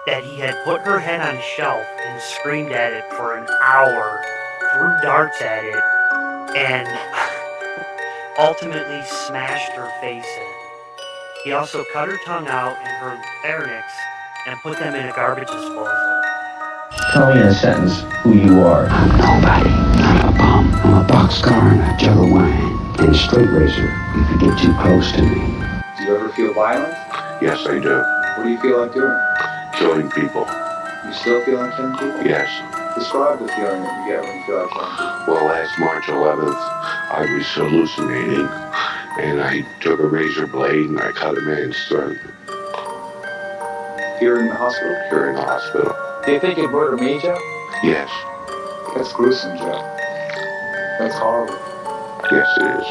that he had put her head on a shelf and screamed at it for an hour, threw darts at it, and ultimately smashed her face in. He also cut her tongue out and her larynx and put them in a garbage disposal. Tell me in a sentence who you are. I'm nobody. I'm a bum. I'm a boxcar and a jug of wine. And a straight razor if you get too close to me. Do you ever feel violent? Yes, I do. What do you feel like doing? Killing people. You still feel like killing people? Yes. Describe the feeling that you get when you feel like killing people. Well, last March 11th, I was hallucinating, and I took a razor blade and I cut a man's throat. Here in the hospital? Here in the hospital. Do you think you'd murder me, Joe? Yes. That's gruesome, Joe. That's horrible. Yes, it is.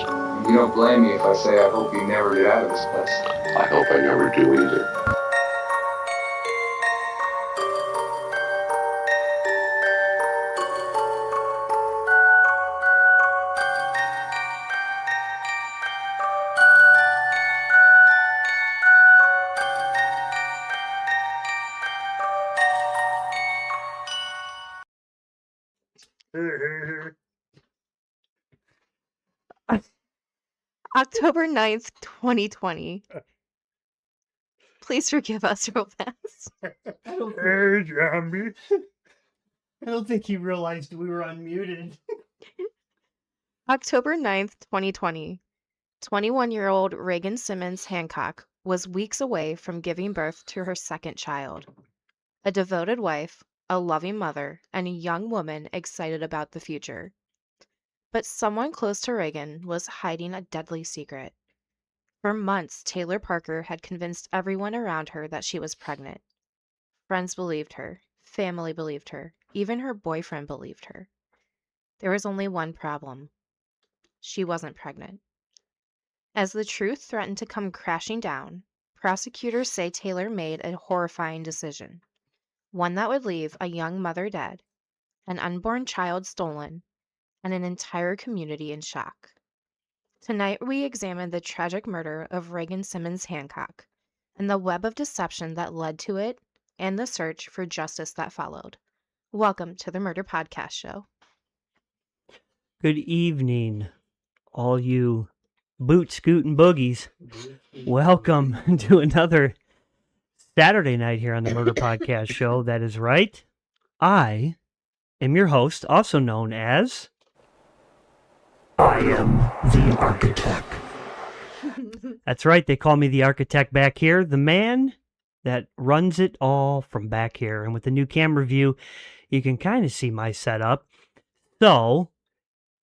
You don't blame me if I say I hope you never get out of this place. I hope I never do either. October 9th, 2020. Please forgive us real fast. Hey, zombie. I don't think he realized we were unmuted. October 9th, 2020. 21-year-old Reagan Simmons Hancock was weeks away from giving birth to her second child. A devoted wife, a loving mother, and a young woman excited about the future. But someone close to Reagan was hiding a deadly secret. For months, Taylor Parker had convinced everyone around her that she was pregnant. Friends believed her. Family believed her. Even her boyfriend believed her. There was only one problem. She wasn't pregnant. As the truth threatened to come crashing down, prosecutors say Taylor made a horrifying decision. One that would leave a young mother dead, an unborn child stolen, and an entire community in shock. Tonight we examine the tragic murder of Reagan Simmons Hancock and the web of deception that led to it and the search for justice that followed. Welcome to the Murder Podcast Show. Good evening, all you boot scooting boogies. Welcome to another Saturday night here on the Murder Podcast Show. That is right. I am your host, also known as... I am the architect. That's right, they call me the architect back here, the man that runs it all from back here. And with the new camera view, you can kind of see my setup. So,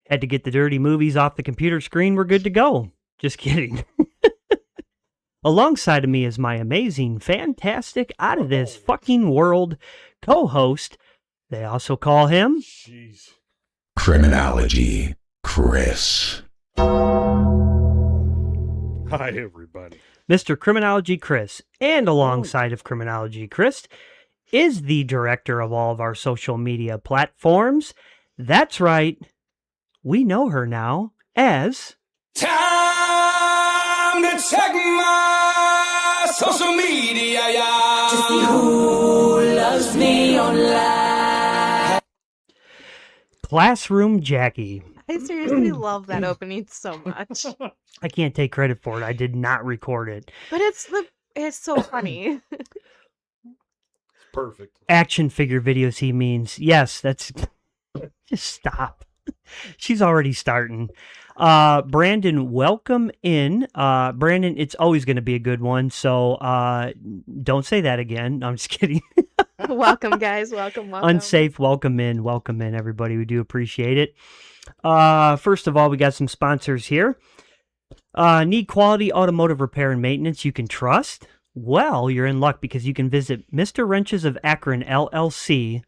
had to get the dirty movies off the computer screen, we're good to go. Just kidding. Alongside of me is my amazing, fantastic, out of this fucking world co-host. They also call him... Jeez. Criminology Chris. Hi, everybody. Mr. Criminology Chris. And alongside of Criminology Chris is the director of all of our social media platforms. That's right. We know her now as... Time to check my social media, yeah. To see who loves me online. Classroom Jackie. I seriously love that opening so much. I can't take credit for it. I did not record it. But it's so funny. Perfect. Action figure videos, he means. Yes, that's... Just stop. She's already starting. Brandon, welcome in. Brandon, it's always going to be a good one, so don't say that again. I'm just kidding. Welcome, guys. Welcome. Unsafe, welcome in, everybody. We do appreciate it. First of all, we got some sponsors here. Need quality automotive repair and maintenance you can trust? Well, you're in luck because you can visit Mr. Wrenches of Akron, LLC,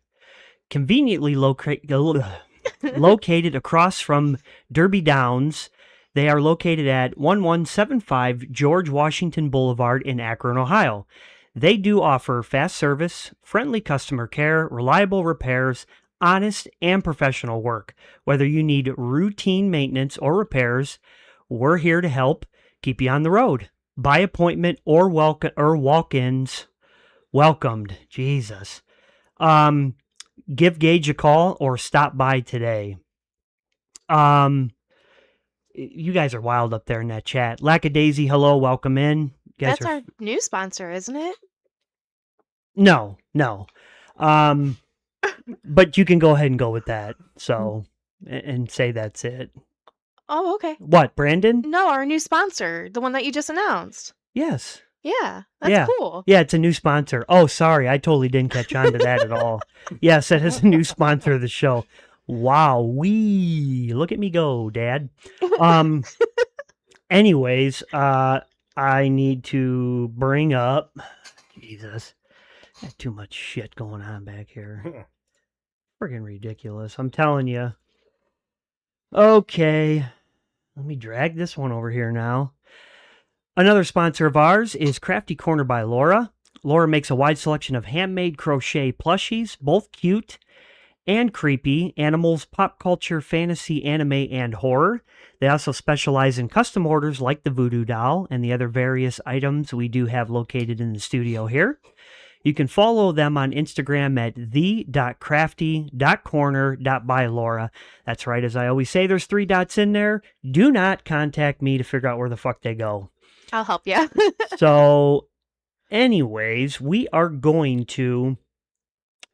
conveniently located across from Derby Downs. They are located at 1175 George Washington Boulevard in Akron, Ohio. They do offer fast service, friendly customer care, reliable repairs, honest and professional work. Whether you need routine maintenance or repairs, we're here to help keep you on the road. By appointment or walk-ins, welcomed. Jesus. Give Gage a call or stop by today. You guys are wild up there in that chat. Lackadaisy, hello, welcome in. You guys That's our new sponsor, isn't it? No. But you can go ahead and go with that. So, and say that's it. Oh, okay. What, Brandon? No, our new sponsor, the one that you just announced. Yes. Yeah, that's cool. Yeah, it's a new sponsor. Oh, sorry, I totally didn't catch on to that at all. Yes, it is a new sponsor of the show. Wow, look at me go, Dad. Anyways, I need to bring up. Jesus, got too much shit going on back here. Friggin' ridiculous. I'm telling you. Okay, let me drag this one over here now. Another sponsor of ours is Crafty Corner by Laura. Laura makes a wide selection of handmade crochet plushies, both cute and creepy, animals, pop culture, fantasy, anime, and horror. They also specialize in custom orders like the voodoo doll and the other various items we do have located in the studio here. You can follow them on Instagram at the.crafty.corner.by.Laura. That's right, as I always say, there's 3 dots in there. Do not contact me to figure out where the fuck they go. I'll help you. So, anyways, we are going to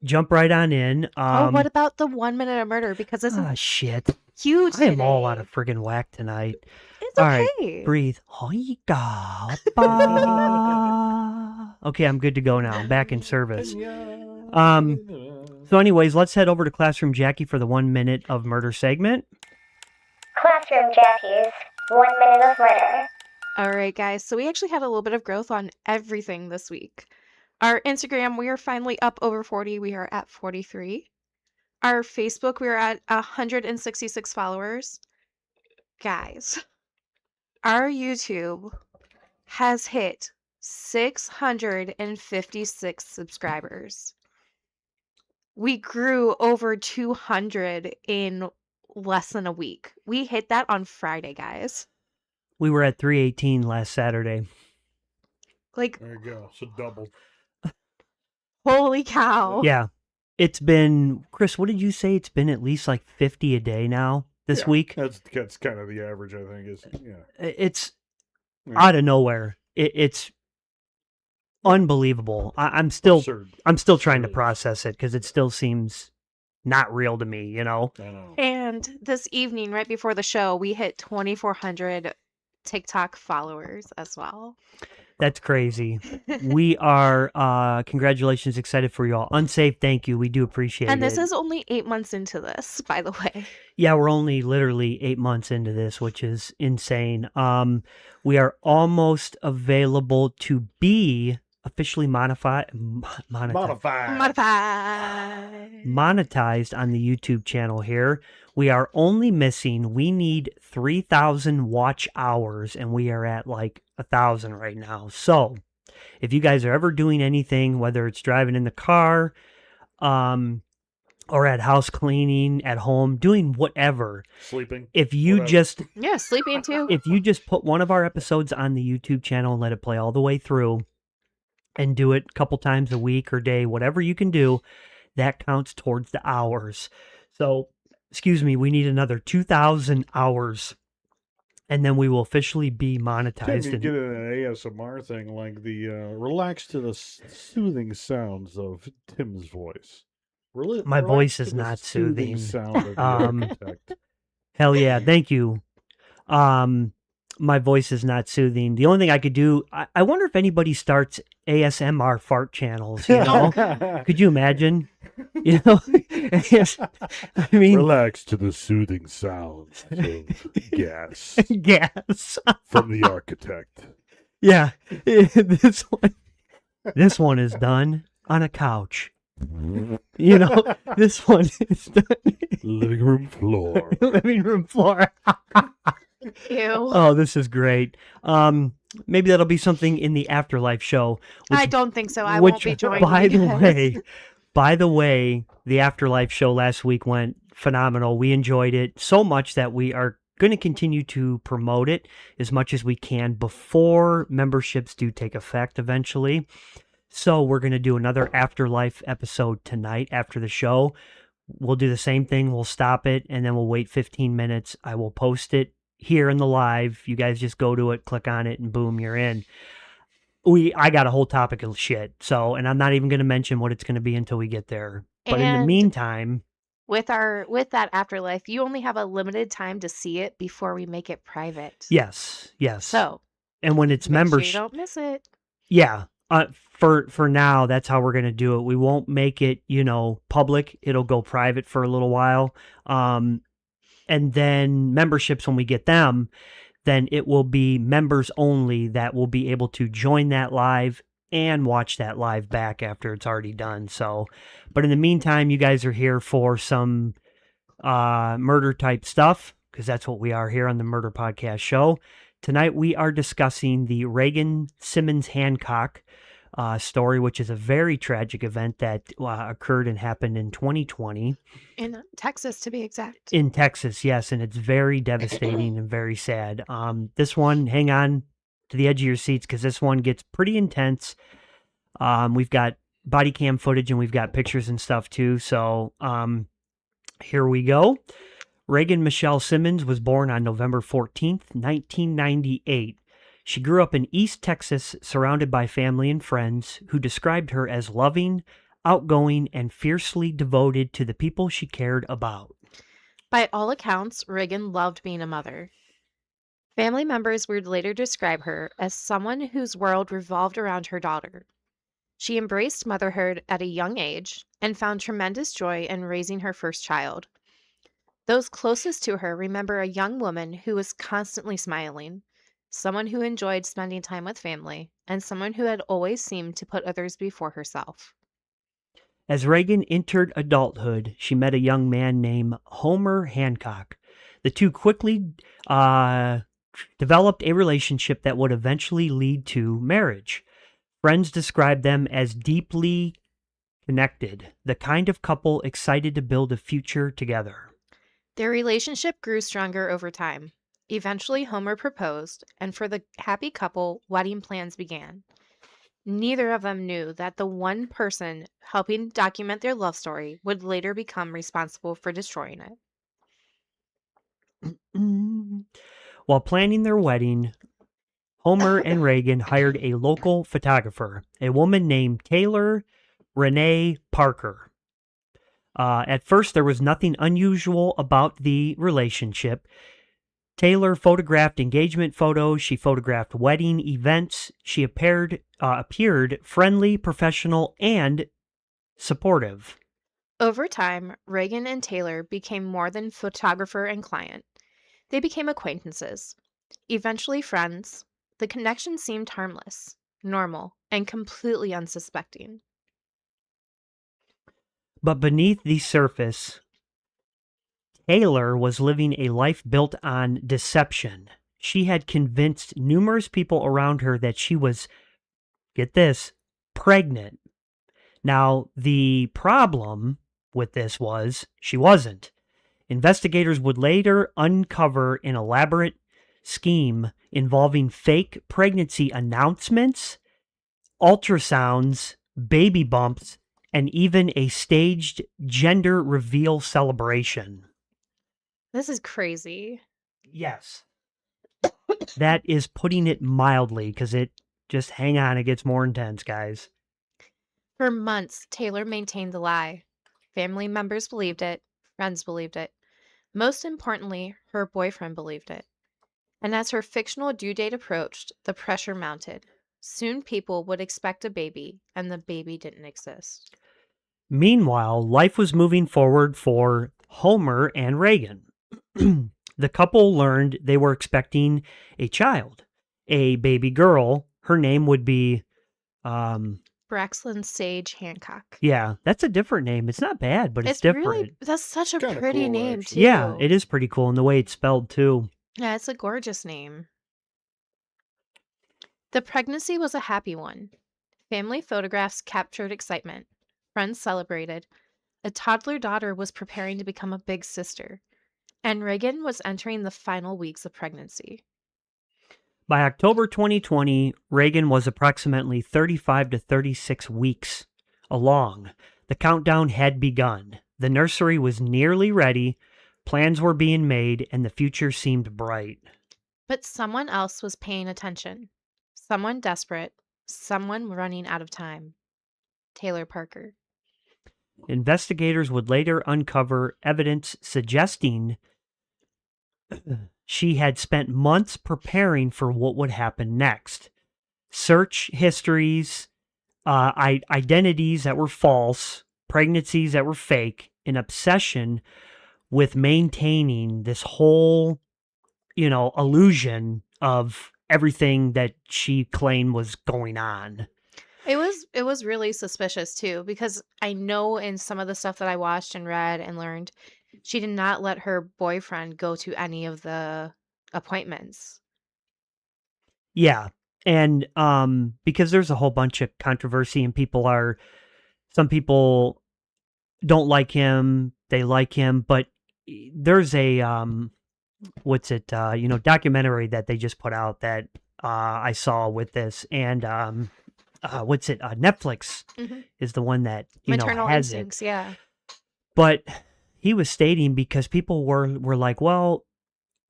jump right on in. What about the 1 minute of murder? Because this is shit. huge. I am all out of friggin' whack tonight. It's All okay. right, breathe. Okay, I'm good to go now. I'm back in service. So anyways, let's head over to Classroom Jackie for the 1 minute of murder segment. Classroom Jackie's 1 minute of murder. All right, guys. So we actually had a little bit of growth on everything this week. Our Instagram, we are finally up over 40. We are at 43. Our Facebook, we are at 166 followers. Guys, our YouTube has hit 656 subscribers. We grew over 200 in less than a week. We hit that on Friday, guys. We were at 318 last Saturday. Like, there you go. So doubled. Holy cow. Yeah. It's been, Chris, what did you say? It's been at least like 50 a day now this week? That's kind of the average, I think. It's out of nowhere. It's unbelievable. I'm still trying to process it because it still seems not real to me, you know? I know. And this evening, right before the show, we hit 2,400 TikTok followers as well. That's crazy. We are, congratulations, excited for you all. Unsafe, thank you. We do appreciate it. And this is only 8 months into this, by the way. Yeah, we're only literally 8 months into this, which is insane. We are almost available to be officially monetized on the YouTube channel here. We are only missing, we need 3,000 watch hours, and we are at like 1,000 right now. So if you guys are ever doing anything, whether it's driving in the car, or at house cleaning, at home, doing whatever. Sleeping. If you Yeah, sleeping too. If you just put one of our episodes on the YouTube channel and let it play all the way through and do it a couple times a week or day, whatever you can do, that counts towards the hours. So, excuse me, we need another 2,000 hours and then we will officially be monetized. Tim, you get an ASMR thing like the relax to the soothing sounds of Tim's voice. My voice is not soothing. Sound of the architect. Hell yeah, thank you. My voice is not soothing. The only thing I could do, I wonder if anybody starts ASMR fart channels, you know? Could you imagine? You know? I mean, relax to the soothing sounds of gas. Gas. From the architect. Yeah. This one is done on a couch. You know, this one is done. Living room floor. Living room floor. Ew. Oh, this is great. Maybe that'll be something in the Afterlife show. I don't think so. I won't be joining By the way, the Afterlife show last week went phenomenal. We enjoyed it so much that we are going to continue to promote it as much as we can before memberships do take effect eventually. So we're going to do another Afterlife episode tonight after the show. We'll do the same thing. We'll stop it, and then we'll wait 15 minutes. I will post it here in the live. You guys just go to it, click on it, and boom, you're in. I got a whole topic of shit. So, and I'm not even going to mention what it's going to be until we get there. But in the And meantime, with that Afterlife, you only have a limited time to see it before we make it private. yes. So And when it's make sure you membership, don't miss it. yeah. For now, that's how we're going to do it. We won't make it, public. It'll go private for a little while. And then memberships, when we get them, then it will be members only that will be able to join that live and watch that live back after it's already done. So, but in the meantime, you guys are here for some murder type stuff, because that's what we are here on the Murder Podcast Show. Tonight we are discussing the Reagan Simmons Hancock story, which is a very tragic event that occurred and happened in 2020. In Texas, to be exact. In Texas, yes, and it's very devastating and very sad. This one, hang on to the edge of your seats, because this one gets pretty intense. We've got body cam footage and we've got pictures and stuff too. So here we go. Reagan Michelle Simmons was born on November 14th, 1998. She grew up in East Texas, surrounded by family and friends who described her as loving, outgoing, and fiercely devoted to the people she cared about. By all accounts, Reagan loved being a mother. Family members would later describe her as someone whose world revolved around her daughter. She embraced motherhood at a young age and found tremendous joy in raising her first child. Those closest to her remember a young woman who was constantly smiling, someone who enjoyed spending time with family, and someone who had always seemed to put others before herself. As Reagan entered adulthood, she met a young man named Homer Hancock. The two quickly developed a relationship that would eventually lead to marriage. Friends described them as deeply connected, the kind of couple excited to build a future together. Their relationship grew stronger over time. Eventually, Homer proposed, and for the happy couple, wedding plans began. Neither of them knew that the one person helping document their love story would later become responsible for destroying it. While planning their wedding, Homer and Reagan hired a local photographer, a woman named Taylor Renee Parker. At first, there was nothing unusual about the relationship. Taylor photographed engagement photos. She photographed wedding events. She appeared friendly, professional, and supportive. Over time, Reagan and Taylor became more than photographer and client. They became acquaintances, eventually friends. The connection seemed harmless, normal, and completely unsuspecting. But beneath the surface, Taylor was living a life built on deception. She had convinced numerous people around her that she was, get this, pregnant. Now, the problem with this was she wasn't. Investigators would later uncover an elaborate scheme involving fake pregnancy announcements, ultrasounds, baby bumps, and even a staged gender reveal celebration. This is crazy. Yes. That is putting it mildly, because just hang on, it gets more intense, guys. For months, Taylor maintained the lie. Family members believed it, friends believed it. Most importantly, her boyfriend believed it. And as her fictional due date approached, the pressure mounted. Soon people would expect a baby, and the baby didn't exist. Meanwhile, life was moving forward for Homer and Reagan. The couple learned they were expecting a child, a baby girl. Her name would be Braxton Sage Hancock. Yeah, that's a different name. It's not bad, but it's different. Really, that's such a Kinda pretty cool, name, actually. too. Yeah, it is pretty cool, and the way it's spelled, too. Yeah, it's a gorgeous name. The pregnancy was a happy one. Family photographs captured excitement. Friends celebrated. A toddler daughter was preparing to become a big sister. And Reagan was entering the final weeks of pregnancy. By October 2020, Reagan was approximately 35 to 36 weeks along. The countdown had begun. The nursery was nearly ready, plans were being made, and the future seemed bright. But someone else was paying attention. Someone desperate. Someone running out of time. Taylor Parker. Investigators would later uncover evidence suggesting she had spent months preparing for what would happen next. Search histories, identities that were false, pregnancies that were fake, an obsession with maintaining this whole, illusion of everything that she claimed was going on. It was really suspicious too, because I know in some of the stuff that I watched and read and learned, she did not let her boyfriend go to any of the appointments. Yeah. And because there's a whole bunch of controversy and some people don't like him, they like him, but there's a documentary that they just put out that I saw with this, and Netflix is the one that Maternal has instincts, it. yeah. But he was stating, because people were like, well,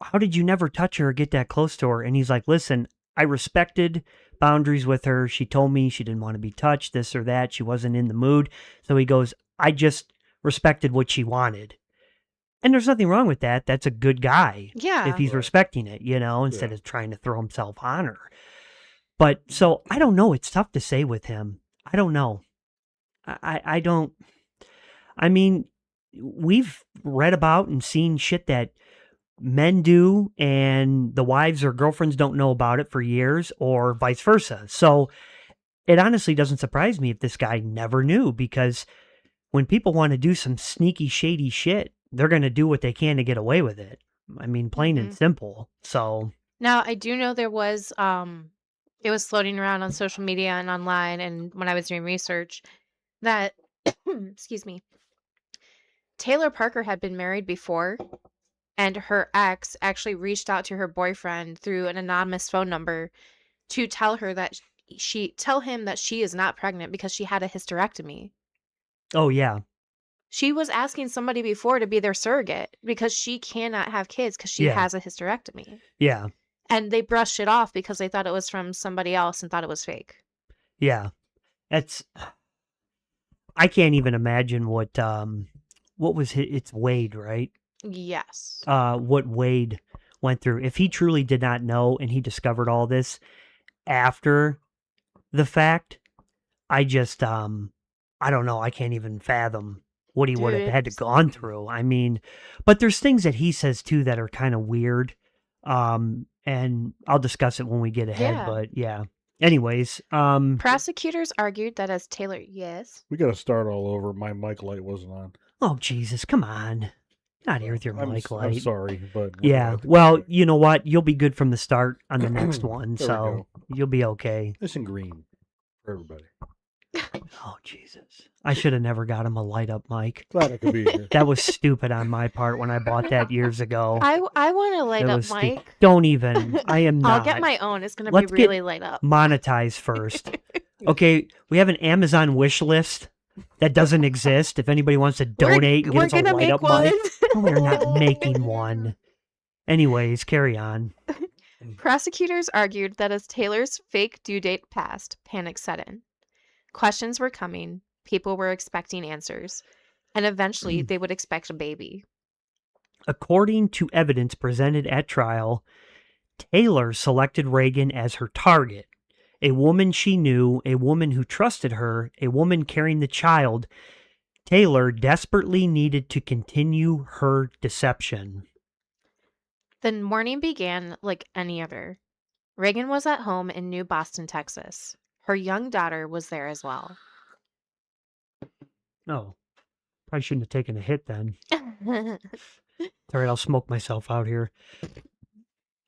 how did you never touch her or get that close to her? And he's like, listen, I respected boundaries with her. She told me she didn't want to be touched, this or that. She wasn't in the mood. So he goes, I just respected what she wanted. And there's nothing wrong with that. That's a good guy. Yeah. If he's respecting it, instead of trying to throw himself on her. But so I don't know. It's tough to say with him. I don't know. I don't. I mean, we've read about and seen shit that men do and the wives or girlfriends don't know about it for years, or vice versa. So it honestly doesn't surprise me if this guy never knew, because when people want to do some sneaky, shady shit, they're going to do what they can to get away with it. I mean, plain and simple. So now I do know there was, it was floating around on social media and online, and when I was doing research, that, excuse me, Taylor Parker had been married before, and her ex actually reached out to her boyfriend through an anonymous phone number to tell him that she is not pregnant because she had a hysterectomy. Oh, yeah. She was asking somebody before to be their surrogate because she cannot have kids because she has a hysterectomy. Yeah. And they brushed it off because they thought it was from somebody else and thought it was fake. Yeah. I can't even imagine what was it's Wade, right? Yes. What Wade went through. If he truly did not know and he discovered all this after the fact, I just, I don't know. I can't even fathom what he would have had to gone through. I mean, but there's things that he says too that are kind of weird. And I'll discuss it when we get ahead, but yeah. Anyways, prosecutors argued that as Taylor, yes. We got to start all over. My mic light wasn't on. Oh, Jesus, come on. Not here with your mic light. I'm sorry, but yeah. Well, you know what? You'll be good from the start on the next one, There we so you'll be okay. This in green for everybody. Oh, Jesus. I should have never got him a light up mic. Glad I could be here. That was stupid on my part when I bought that years ago. I want a light up mic. Don't even. I am not. I'll get my own. It's going to be really light up. Monetize first. Okay, we have an Amazon wish list that doesn't exist. If anybody wants to donate and get us a light up mic, we're not making one. Anyways, carry on. Prosecutors argued that as Taylor's fake due date passed, panic set in. Questions were coming, people were expecting answers, and eventually they would expect a baby. According to evidence presented at trial, Taylor selected Reagan as her target. A woman she knew, a woman who trusted her, a woman carrying the child. Taylor desperately needed to continue her deception. The morning began like any other. Reagan was at home in New Boston, Texas. Her young daughter was there as well. Oh, probably shouldn't have taken a hit then. All right, I'll smoke myself out here.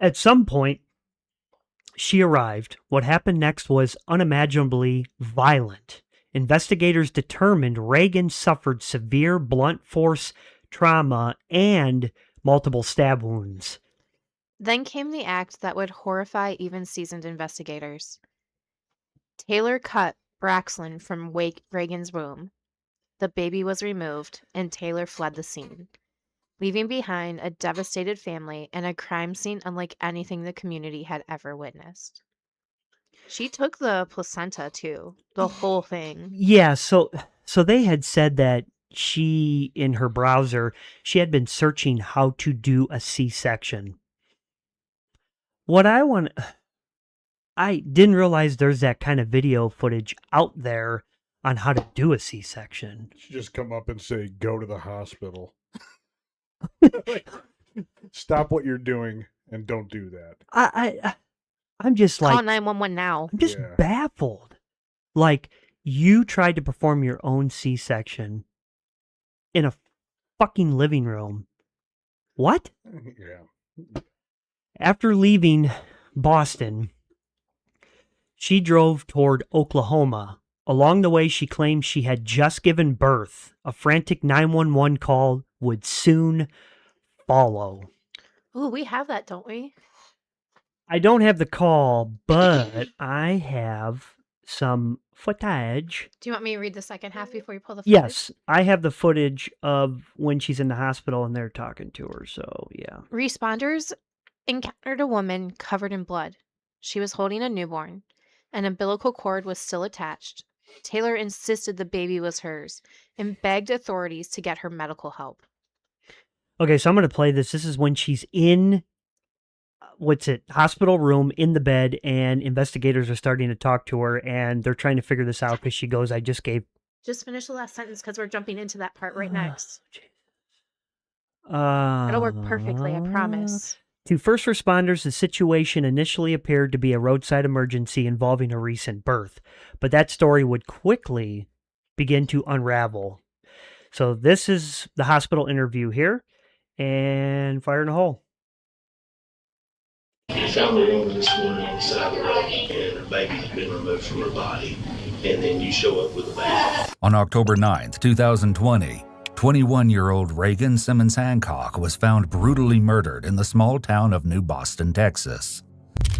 At some point, she arrived. What happened next was unimaginably violent. Investigators determined Reagan suffered severe blunt force trauma and multiple stab wounds. Then came the act that would horrify even seasoned investigators. Taylor cut Braxton from Reagan's womb. The baby was removed, and Taylor fled the scene, leaving behind a devastated family and a crime scene unlike anything the community had ever witnessed. She took the placenta too, the whole thing. Yeah, so they had said that she, in her browser, she had been searching how to do a C-section. What I didn't realize there's that kind of video footage out there on how to do a C-section. You should just come up and say, go to the hospital. Stop what you're doing and don't do that. I'm just Call like 911 now. I'm just baffled. Like, you tried to perform your own C-section in a fucking living room. What? Yeah. After leaving Boston, she drove toward Oklahoma. Along the way, she claimed she had just given birth. A frantic 911 call would soon follow. Ooh, we have that, don't we? I don't have the call, but I have some footage. Do you want me to read the second half before you pull the footage? Yes, I have the footage of when she's in the hospital and they're talking to her, so yeah. Responders encountered a woman covered in blood. She was holding a newborn. An umbilical cord was still attached. Taylor insisted the baby was hers and begged authorities to get her medical help. Okay, so I'm going to play this. This is when she's in, hospital room in the bed, and investigators are starting to talk to her, and they're trying to figure this out because she goes, Just finish the last sentence because we're jumping into that part right next. It'll It'll work perfectly, I promise. To first responders, the situation initially appeared to be a roadside emergency involving a recent birth, but that story would quickly begin to unravel. So this is the hospital interview here, and fire in the hole. We found her woman this morning on the side of the road, and her baby had been removed from her body, and then you show up with the baby. On October 9th, 2020, 21-year-old Reagan Simmons Hancock was found brutally murdered in the small town of New Boston, Texas.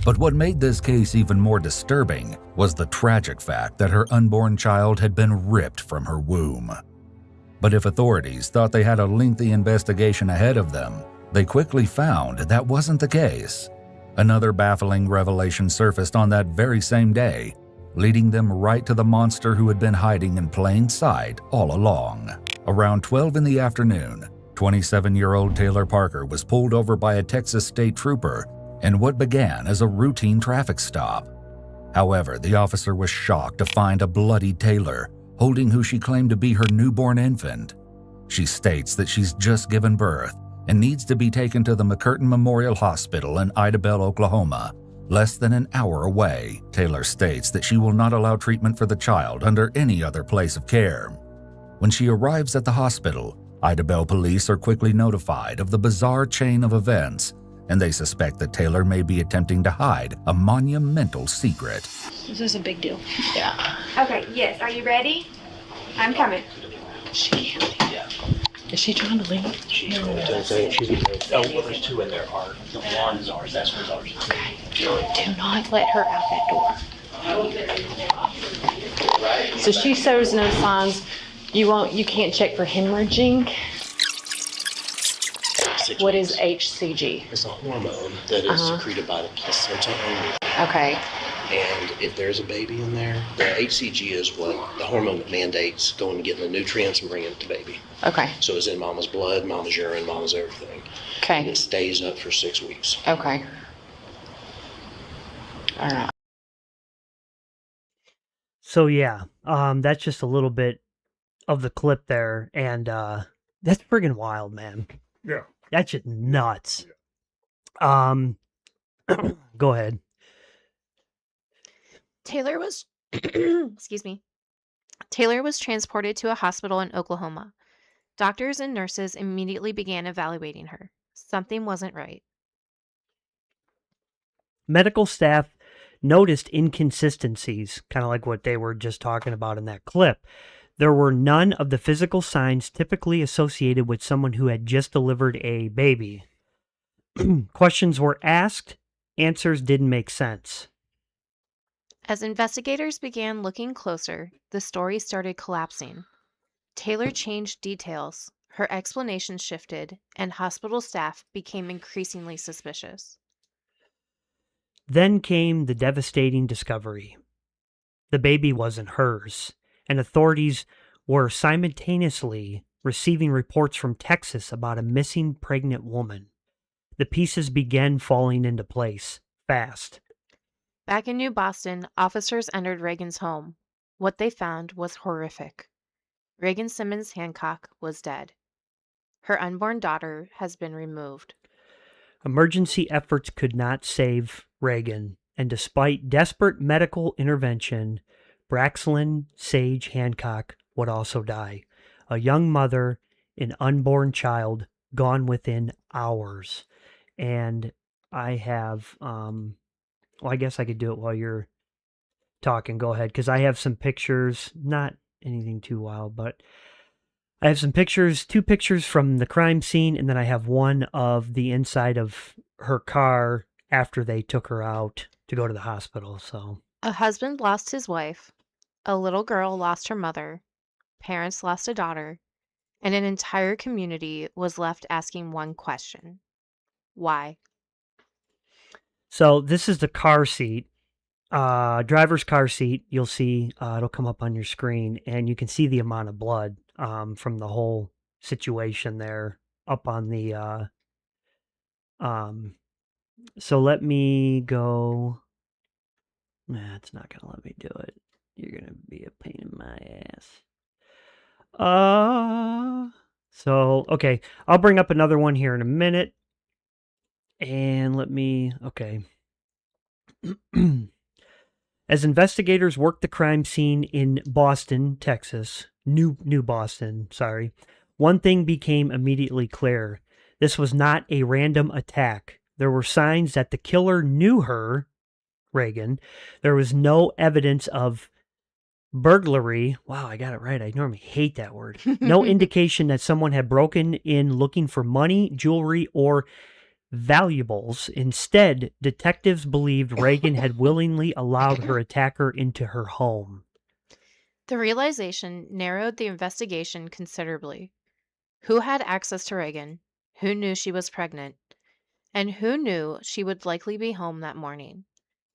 But what made this case even more disturbing was the tragic fact that her unborn child had been ripped from her womb. But if authorities thought they had a lengthy investigation ahead of them, they quickly found that wasn't the case. Another baffling revelation surfaced on that very same day, leading them right to the monster who had been hiding in plain sight all along. Around 12 in the afternoon, 27-year-old Taylor Parker was pulled over by a Texas state trooper in what began as a routine traffic stop. However, the officer was shocked to find a bloody Taylor holding who she claimed to be her newborn infant. She states that she's just given birth and needs to be taken to the McCurtain Memorial Hospital in Idabel, Oklahoma, less than an hour away. Taylor states that she will not allow treatment for the child under any other place of care. When she arrives at the hospital, Idabel police are quickly notified of the bizarre chain of events, and they suspect that Taylor may be attempting to hide a monumental secret. This is a big deal. Yeah. Okay, yes. Are you ready? I'm coming. She can't leave. Yeah. Is she trying to leave? She's going to say she's going to. Oh, well, there's two in there. The one is ours. That's where's ours. Okay. Do not let her out that door. So she shows no signs. You can't check for hemorrhaging. What is HCG? It's a hormone that is secreted by the placenta only. Okay. And if there's a baby in there, the HCG is what the hormone that mandates going and getting the nutrients and bringing it to baby. Okay. So it's in mama's blood, mama's urine, mama's everything. Okay. And it stays up for 6 weeks. Okay. All right. So yeah, that's just a little bit of the clip there, and that's friggin' wild, man. Yeah. That's just nuts. Go ahead. Taylor was excuse me. Taylor was transported to a hospital in Oklahoma. Doctors and nurses immediately began evaluating her. Something wasn't right. Medical staff noticed inconsistencies, kind of like what they were just talking about in that clip. There were none of the physical signs typically associated with someone who had just delivered a baby. Questions were asked, answers didn't make sense. As investigators began looking closer, the story started collapsing. Taylor changed details, her explanation shifted, and hospital staff became increasingly suspicious. Then came the devastating discovery. The baby wasn't hers, and authorities were simultaneously receiving reports from Texas about a missing pregnant woman. The pieces began falling into place fast. Back in New Boston, officers entered Reagan's home. What they found was horrific. Reagan Simmons Hancock was dead. Her unborn daughter has been removed. Emergency efforts could not save Reagan, and despite desperate medical intervention, Braxlyn Sage Hancock would also die. A young mother, an unborn child, gone within hours. And I have, well, I guess I could do it while you're talking. Go ahead, because I have some pictures, not anything too wild, but I have some pictures, 2 pictures from the crime scene, and then I have one of the inside of her car after they took her out to go to the hospital. So A husband lost his wife, a little girl lost her mother, parents lost a daughter, and an entire community was left asking one question. Why? So this is the car seat, driver's car seat. You'll see, it'll come up on your screen, and you can see the amount of blood from the whole situation there up on the, so let me go. Nah, it's not going to let me do it. You're going to be a pain in my ass. So, okay, I'll bring up another one here in a minute. And let me, okay. As investigators worked the crime scene in Boston, Texas, New Boston, sorry, one thing became immediately clear. This was not a random attack. There were signs that the killer knew her, Reagan. There was no evidence of burglary. Wow, I got it right. I normally hate that word. No indication that someone had broken in looking for money, jewelry, or valuables. Instead, detectives believed Reagan had willingly allowed her attacker into her home. The realization narrowed the investigation considerably. Who had access to Reagan? Who knew she was pregnant? And who knew she would likely be home that morning?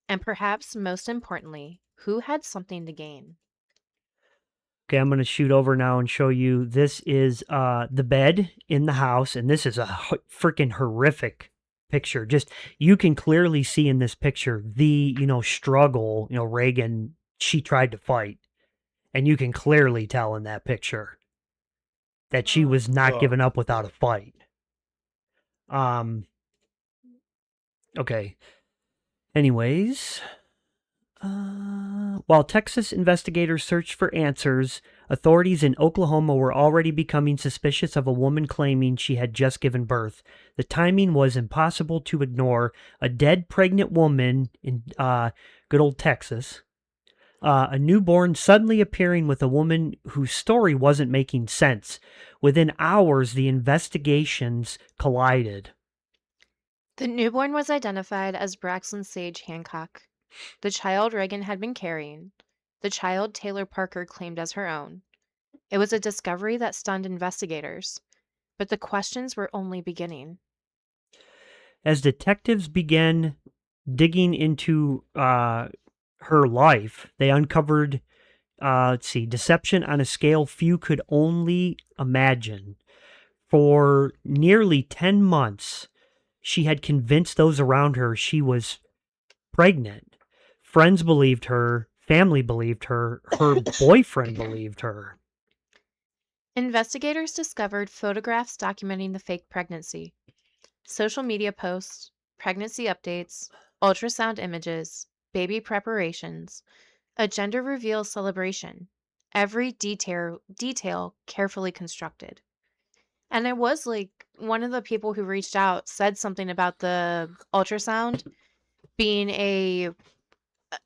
And perhaps most importantly, who had something to gain? Okay, I'm going to shoot over now and show you. This is the bed in the house, and this is a freaking horrific picture. Just, you can clearly see in this picture the, struggle, Reagan, she tried to fight. And you can clearly tell in that picture that she was not giving up without a fight. Okay. Anyways, while Texas investigators searched for answers, authorities in Oklahoma were already becoming suspicious of a woman claiming she had just given birth. The timing was impossible to ignore. A dead pregnant woman in good old Texas. A newborn suddenly appearing with a woman whose story wasn't making sense. Within hours, the investigations collided. The newborn was identified as Braxlyn Sage Hancock, the child Reagan had been carrying, the child Taylor Parker claimed as her own. It was a discovery that stunned investigators, but the questions were only beginning. As detectives began digging into her life, they uncovered, deception on a scale few could only imagine. For nearly 10 months, she had convinced those around her she was pregnant. Friends believed her, family believed her, her boyfriend believed her. Investigators discovered photographs documenting the fake pregnancy, social media posts, pregnancy updates, ultrasound images, baby preparations, a gender reveal celebration, every detail carefully constructed. And it was like one of the people who reached out said something about the ultrasound being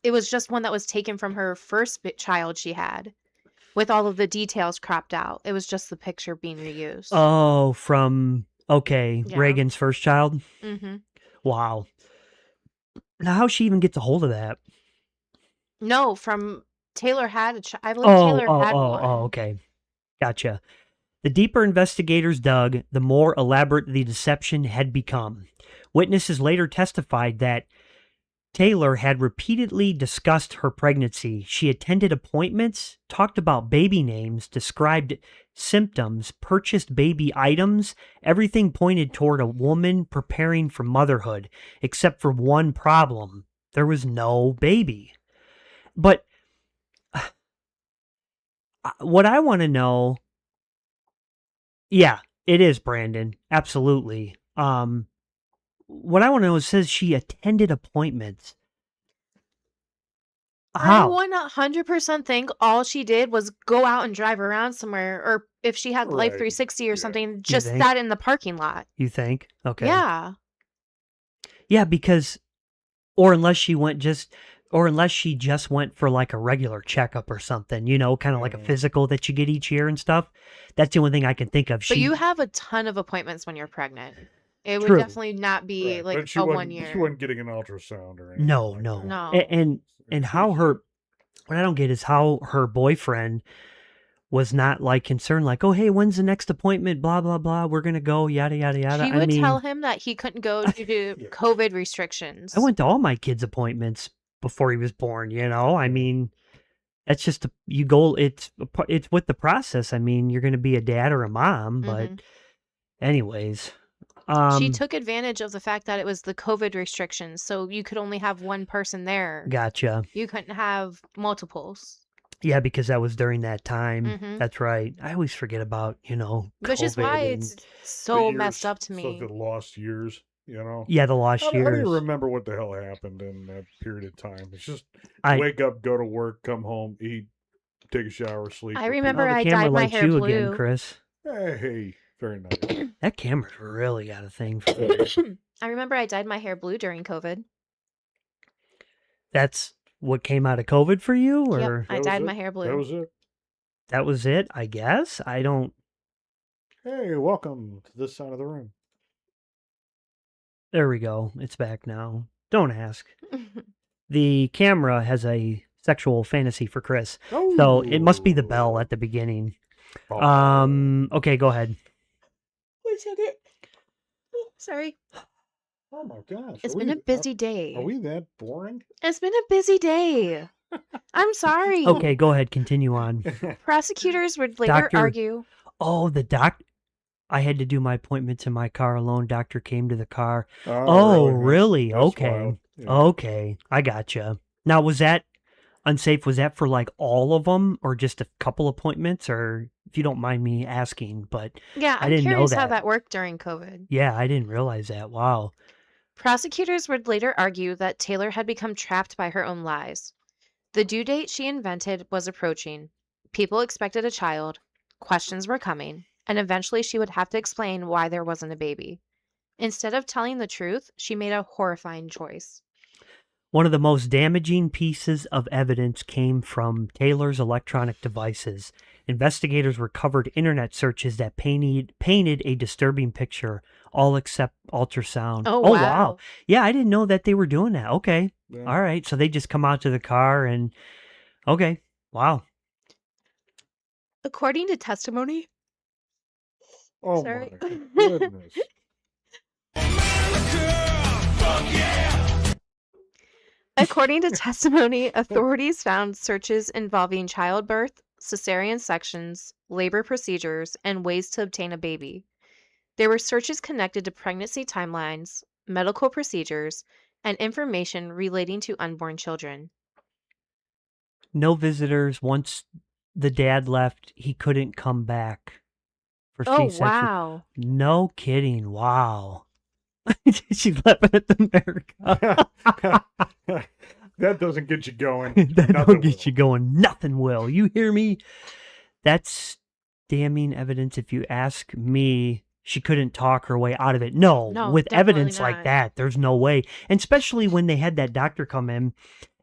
it was just one that was taken from her first child she had with all of the details cropped out. It was just the picture being reused. Oh, from Okay, Yeah. Reagan's first child? Mm-hmm. Wow. Now, how'd she even get a hold of that? No, from Taylor had I believe Taylor had one. Okay. Gotcha. The deeper investigators dug, the more elaborate the deception had become. Witnesses later testified that Taylor had repeatedly discussed her pregnancy. She attended appointments, talked about baby names, described symptoms, purchased baby items. Everything pointed toward a woman preparing for motherhood, except for one problem. There was no baby. But what I want to know, yeah, it is Brandon. Absolutely. What I want to know is, it says she attended appointments. How? I 100% think all she did was go out and drive around somewhere, or if she had Life Right. 360 or something, You just think? sat in the parking lot. You think? Okay. Yeah. Yeah, because, or unless she just went for like a regular checkup or something, kind of like a physical that you get each year and stuff. That's the only thing I can think of. But you have a ton of appointments when you're pregnant. It would True. definitely not be like But she a wasn't, 1 year. She wasn't getting an ultrasound or anything. No, like no. that. No. And how what I don't get is how her boyfriend was not like concerned, like, oh, hey, when's the next appointment? Blah, blah, blah. We're going to go, yada, yada, yada. She would tell him that he couldn't go due to COVID restrictions. I went to all my kids' appointments before he was born, I mean, that's just, it's with the process. I mean, you're going to be a dad or a mom, but anyways. She took advantage of the fact that it was the COVID restrictions, so you could only have one person there. Gotcha. You couldn't have multiples. Yeah, because that was during that time. Mhm. That's right. I always forget about, Which is COVID why and- it's so The messed years, up to me. So the lost years, Yeah, the lost I don't years. even remember what the hell happened in that period of time. It's just I- wake up, go to work, come home, eat, take a shower, sleep. I repeat. remember the I camera dyed my likes hair you blue. again, Chris. Hey, very nice. That camera's really got a thing for me. I remember I dyed my hair blue during COVID. That's what came out of COVID for you, Yep, or I dyed my hair blue. That was it. that was it? I guess I don't. Hey, welcome to this side of the room. There we go. It's back now. Don't ask. The camera has a sexual fantasy for Chris, so it must be the bell at the beginning. Okay, go ahead. Wait a second. Oh, sorry. Oh my gosh. It's been a busy day. Are we that boring? It's been a busy day. I'm sorry. Okay, go ahead. Continue on. Prosecutors would later argue. Oh, I had to do my appointments in my car alone. Doctor came to the car. Oh, Oh, really? really? That's Okay. wild. Yeah. Okay. I gotcha. Now, was that unsafe? Was that for like all of them or just a couple appointments? Or if you don't mind me asking, but Yeah, I I'm didn't know curious that. how that worked during COVID. Yeah, I didn't realize that. Wow. Prosecutors would later argue that Taylor had become trapped by her own lies. The due date she invented was approaching. People expected a child. Questions were coming. And eventually she would have to explain why there wasn't a baby. Instead of telling the truth, she made a horrifying choice. One of the most damaging pieces of evidence came from Taylor's electronic devices. Investigators recovered internet searches that painted a disturbing picture, all except ultrasound. Oh, wow. wow. Yeah, I didn't know that they were doing that. Okay. Yeah. All right. So they just come out to the car and, okay. Wow. According to testimony, Oh Sorry. my goodness. According to testimony, authorities found searches involving childbirth, cesarean sections, labor procedures, and ways to obtain a baby. There were searches connected to pregnancy timelines, medical procedures, and information relating to unborn children. No visitors. Once the dad left, he couldn't come back for Oh, C-section. wow. No kidding. Wow. She's laughing at the America. That doesn't get you going. That Nothing don't get you going. Nothing will. You hear me? That's damning evidence. If you ask me, she couldn't talk her way out of it. No, No, with definitely evidence like not. that, there's no way. And especially when they had that doctor come in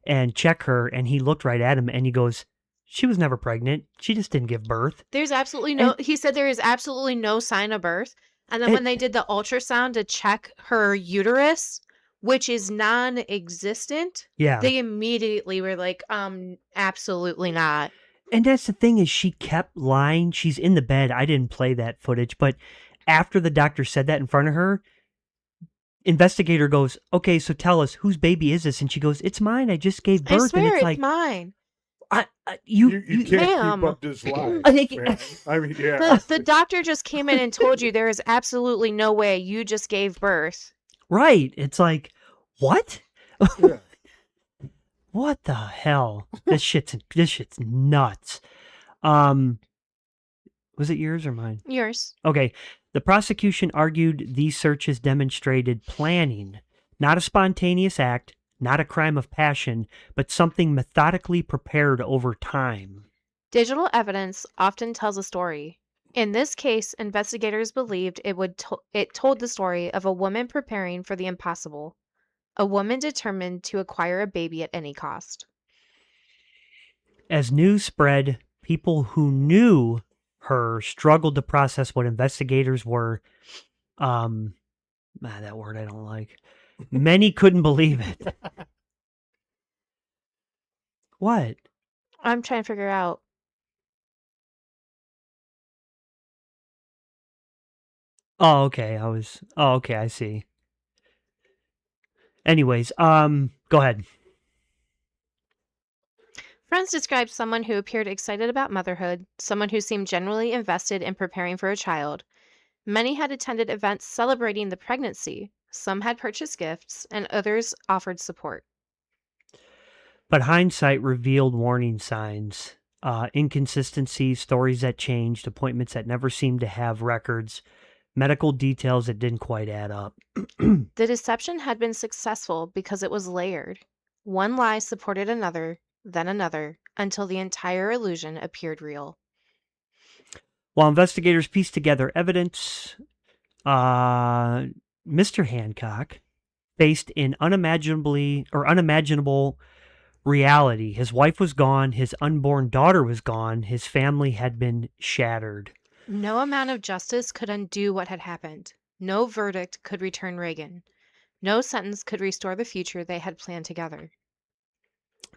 and check her, and he looked right at him and he goes, she was never pregnant. She just didn't give birth. There's absolutely no, he said there is absolutely no sign of birth, And then when they did the ultrasound to check her uterus, which is non-existent, Yeah. they immediately were like, absolutely not. And that's the thing is she kept lying. She's in the bed. I didn't play that footage, but after the doctor said that in front of her, investigator goes, okay, so tell us, whose baby is this? And she goes, it's mine. I just gave birth. I swear and it's it's like, mine. You can't ma'am. keep up this lie. I think- man. I mean, yeah. The doctor just came in and told you there is absolutely no way you just gave birth. right. It's like, what? Yeah. What the hell? This shit's nuts. Was it yours or mine? Yours. Okay. The prosecution argued these searches demonstrated planning, not a spontaneous act, not a crime of passion, but something methodically prepared over time. Digital evidence often tells a story. In this case, investigators believed it told the story of a woman preparing for the impossible, a woman determined to acquire a baby at any cost. As news spread, people who knew her struggled to process what investigators were, that word I don't like. Many couldn't believe it. What? I'm trying to figure out. Oh, okay. Okay, I see. Anyways, go ahead. Friends described someone who appeared excited about motherhood, someone who seemed generally invested in preparing for a child. Many had attended events celebrating the pregnancy. Some had purchased gifts, and others offered support. But hindsight revealed warning signs, inconsistencies, stories that changed, appointments that never seemed to have records, medical details that didn't quite add up. The deception had been successful because it was layered. One lie supported another, then another, until the entire illusion appeared real. While investigators pieced together evidence, Mr. Hancock faced an unimaginable reality. His wife was gone, his unborn daughter was gone, his family had been shattered. No amount of justice could undo what had happened. No verdict could return Reagan. No sentence could restore the future they had planned together.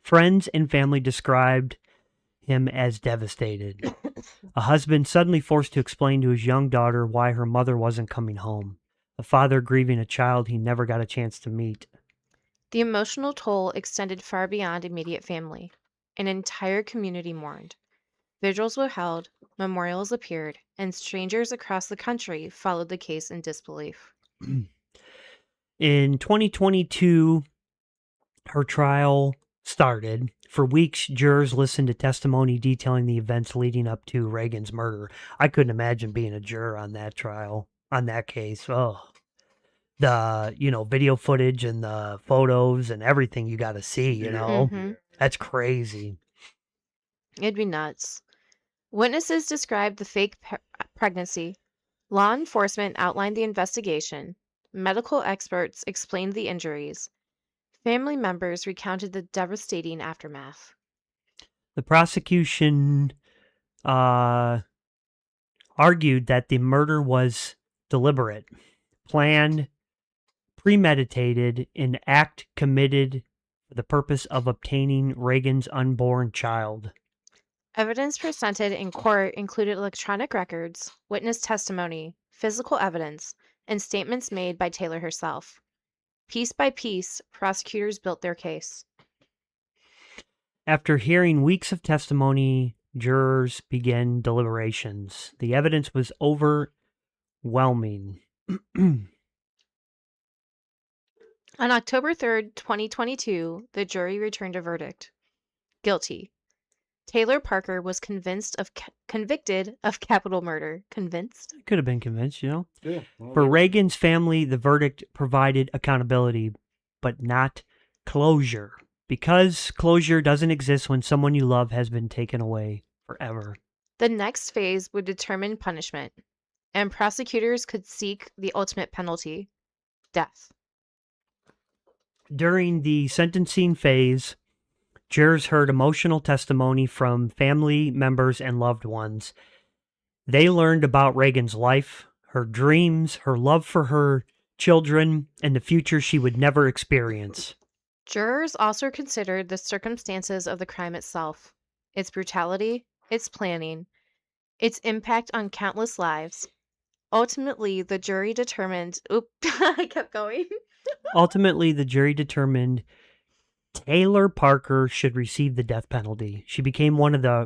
Friends and family described him as devastated. A husband suddenly forced to explain to his young daughter why her mother wasn't coming home. A father grieving a child he never got a chance to meet. The emotional toll extended far beyond immediate family. An entire community mourned. Vigils were held, memorials appeared, and strangers across the country followed the case in disbelief. In 2022, her trial started. For weeks, jurors listened to testimony detailing the events leading up to Reagan's murder. I couldn't imagine being a juror on that trial, on that case. Oh, the, video footage and the photos and everything you got to see, That's crazy. It'd be nuts. Witnesses described the fake pregnancy. Law enforcement outlined the investigation. Medical experts explained the injuries. Family members recounted the devastating aftermath. The prosecution argued that the murder was deliberate, planned, premeditated, an act committed for the purpose of obtaining Reagan's unborn child. Evidence presented in court included electronic records, witness testimony, physical evidence, and statements made by Taylor herself. Piece by piece, prosecutors built their case. After hearing weeks of testimony, jurors began deliberations. The evidence was overwhelming. On October 3rd, 2022, the jury returned a verdict. Guilty. Taylor Parker was convicted of capital murder. Convinced? Could have been convinced, Yeah. For Reagan's family, the verdict provided accountability, but not closure. Because closure doesn't exist when someone you love has been taken away forever. The next phase would determine punishment, and prosecutors could seek the ultimate penalty, death. During the sentencing phase, jurors heard emotional testimony from family members and loved ones. They learned about Reagan's life, her dreams, her love for her children, and the future she would never experience. Jurors also considered the circumstances of the crime itself, its brutality, its planning, its impact on countless lives. Ultimately, the jury determined. Oop, I kept going. Ultimately, the jury determined Taylor Parker should receive the death penalty. She became one of the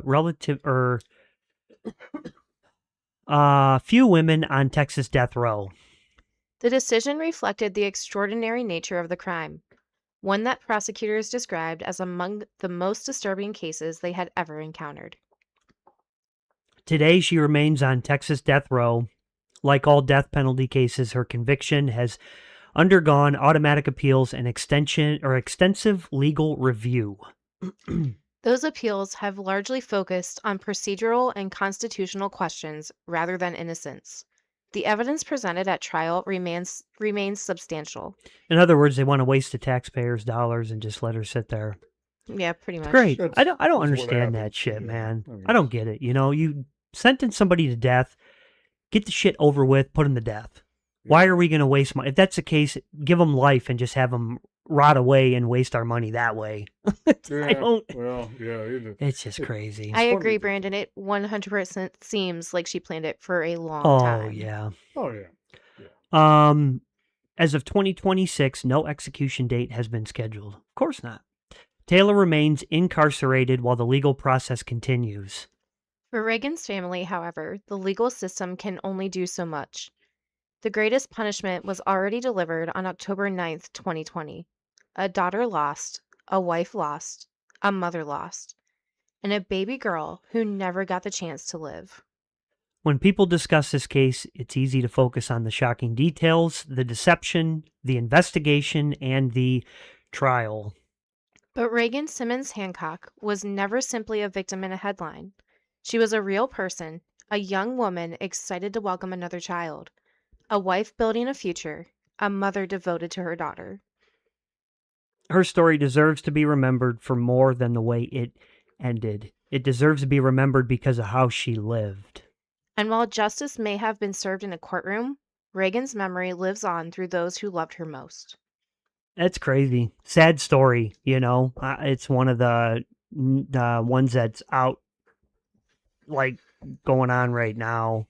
few women on Texas death row. The decision reflected the extraordinary nature of the crime, one that prosecutors described as among the most disturbing cases they had ever encountered. Today, she remains on Texas death row. Like all death penalty cases, her conviction has undergone automatic appeals and extensive legal review. Those appeals have largely focused on procedural and constitutional questions rather than innocence. The evidence presented at trial remains substantial. In other words, they want to waste the taxpayers' dollars and just let her sit there. Yeah, pretty much. Great. I don't understand that shit, man. I don't get it. You know, you sentence somebody to death, get the shit over with, put them to death. Why are we going to waste money? If that's the case, give them life and just have them rot away and waste our money that way. It's just crazy. I agree, Brandon. It 100% seems like she planned it for a long time. Oh, yeah. As of 2026, no execution date has been scheduled. Of course not. Taylor remains incarcerated while the legal process continues. For Reagan's family, however, the legal system can only do so much. The greatest punishment was already delivered on October 9th, 2020. A daughter lost, a wife lost, a mother lost, and a baby girl who never got the chance to live. When people discuss this case, it's easy to focus on the shocking details, the deception, the investigation, and the trial. But Reagan Simmons Hancock was never simply a victim in a headline. She was a real person, a young woman excited to welcome another child, a wife building a future, a mother devoted to her daughter. Her story deserves to be remembered for more than the way it ended. It deserves to be remembered because of how she lived. And while justice may have been served in a courtroom, Reagan's memory lives on through those who loved her most. That's crazy. Sad story, you know. It's one of the ones that's out, like, going on right now.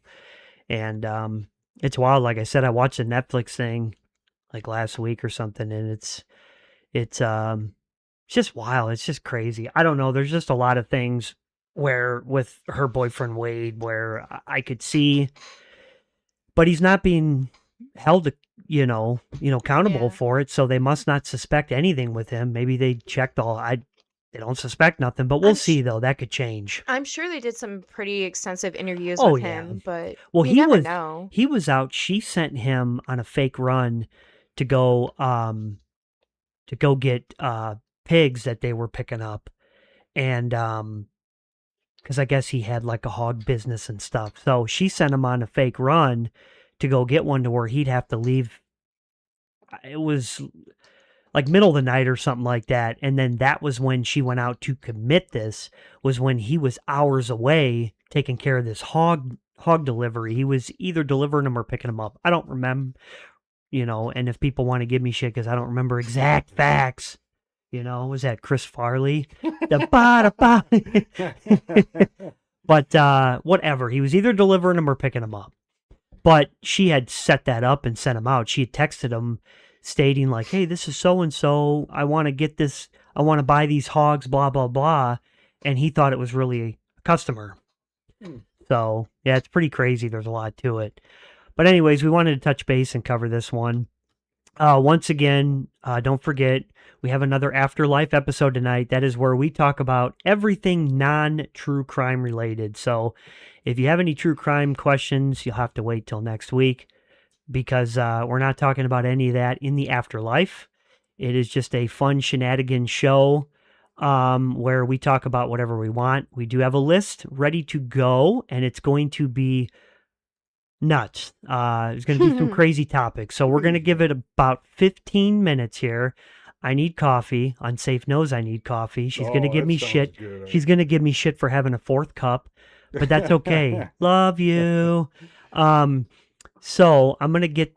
And it's wild. Like I said, I watched a Netflix thing like last week or something, and it's just wild. It's just crazy. I don't know. There's just a lot of things where with her boyfriend Wade where I could see, but he's not being held, accountable for it. So they must not suspect anything with him. Maybe they checked they don't suspect nothing, but we'll see though. That could change. I'm sure they did some pretty extensive interviews with him, but you never know. He was out. She sent him on a fake run to go get pigs that they were picking up, and because I guess he had like a hog business and stuff. So she sent him on a fake run to go get one to where he'd have to leave. It was like middle of the night or something like that. And then that was when she went out to commit this, was when he was hours away taking care of this hog delivery. He was either delivering them or picking them up. I don't remember, and if people want to give me shit because I don't remember exact facts, was that Chris Farley? But whatever. He was either delivering them or picking them up. But she had set that up and sent him out. She had texted him stating like, hey, this is so-and-so. I want to get this. I want to buy these hogs, blah, blah, blah. And he thought it was really a customer. So, yeah, it's pretty crazy. There's a lot to it. But anyways, we wanted to touch base and cover this one. Once again, don't forget, we have another Afterlife episode tonight. That is where we talk about everything non-true crime related. So if you have any true crime questions, you'll have to wait till next week because we're not talking about any of that in the Afterlife. It is just a fun shenanigans show where we talk about whatever we want. We do have a list ready to go, and it's going to be nuts. There's going to be some crazy topics. So we're going to give it about 15 minutes here. I need coffee. Unsafe knows I need coffee. She's going to give me shit. Good. She's going to give me shit for having a fourth cup, but that's okay. Love you. So I'm going to get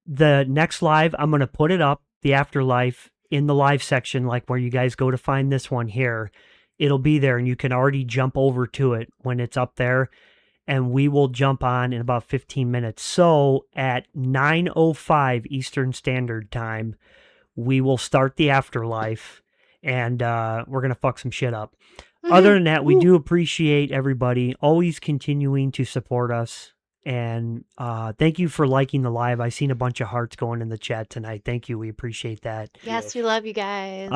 the next live. I'm going to put it up, the afterlife, in the live section, like where you guys go to find this one here. It'll be there, and you can already jump over to it when it's up there. And we will jump on in about 15 minutes. So at 9:05 Eastern Standard Time, we will start the afterlife, and we're going to fuck some shit up. Other than that, we do appreciate everybody always continuing to support us. And thank you for liking the live. I seen a bunch of hearts going in the chat tonight. Thank you. We appreciate that. Yes, we love you guys.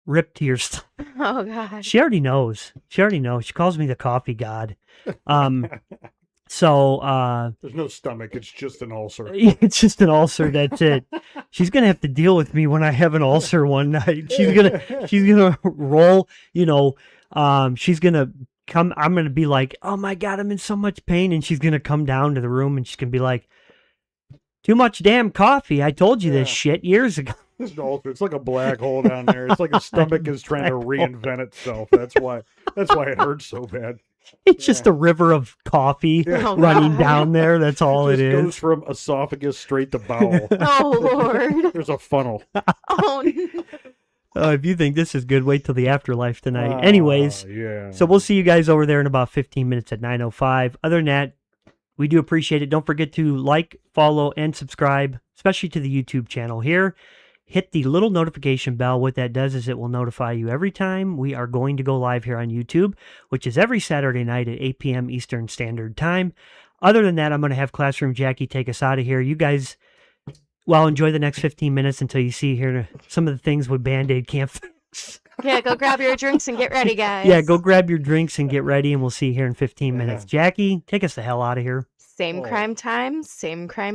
Rip to your stomach. Oh, gosh. She already knows. She calls me the coffee god. So there's no stomach. It's just an ulcer. It's just an ulcer. That's it. She's gonna have to deal with me when I have an ulcer one night. She's gonna roll. She's gonna come. I'm gonna be like, oh my god, I'm in so much pain, and she's gonna come down to the room and she's gonna be like, too much damn coffee. I told you this shit years ago. It's an ulcer. It's like a black hole down there. It's like a stomach is trying to reinvent itself. That's why it hurts so bad. It's just a river of coffee running down there. That's all it is. It goes from esophagus straight to bowel. Oh, Lord. There's a funnel. Oh, no. If you think this is good, wait till the afterlife tonight. Anyways, yeah. So we'll see you guys over there in about 15 minutes at 9:05. Other than that, we do appreciate it. Don't forget to like, follow, and subscribe, especially to the YouTube channel here. Hit the little notification bell. What that does is it will notify you every time we are going to go live here on YouTube, which is every Saturday night at 8 p.m. Eastern Standard Time. Other than that, I'm going to have Classroom Jackie take us out of here. You guys, enjoy the next 15 minutes until you see here some of the things with Band-Aid can't fix. Yeah, go grab your drinks and get ready, guys. Yeah, go grab your drinks and get ready, and we'll see you here in 15 minutes. Jackie, take us the hell out of here. Same crime time, same crime